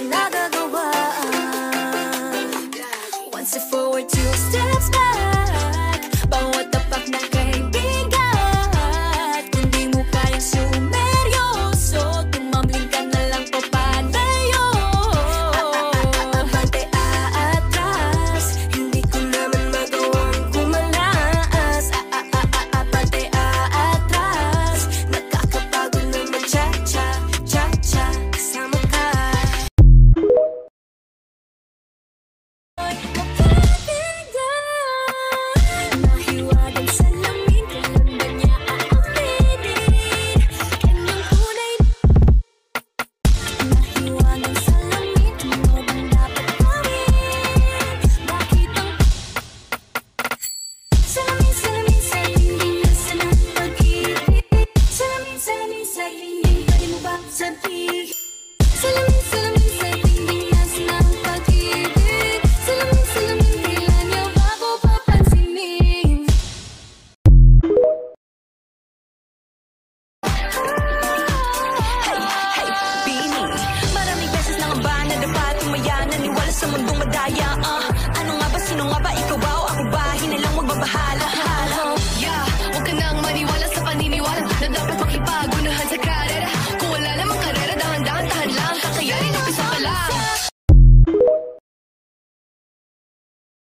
nagagawa. One step forward, two steps back. Bawat tapak ng kaibigan. Kung di mo kayang sumeryoso, tumambling ka na lang papalayo. Abante aatras, hindi ko naman magawang kumalas. Abante aatras, nakakapagod na mag-cha-cha, cha-cha, kasama ka. Mahiwagang salamin, kailan ba niya aaminin? Kanyang tunay. Mahiwagang salamin, ano bang dapat gawin? Bakit ang salamin, salamin sa hindi nasa ng pag-ibig? Salamin, salamin sa hindi, pwede mo bang sabihin? Salamin,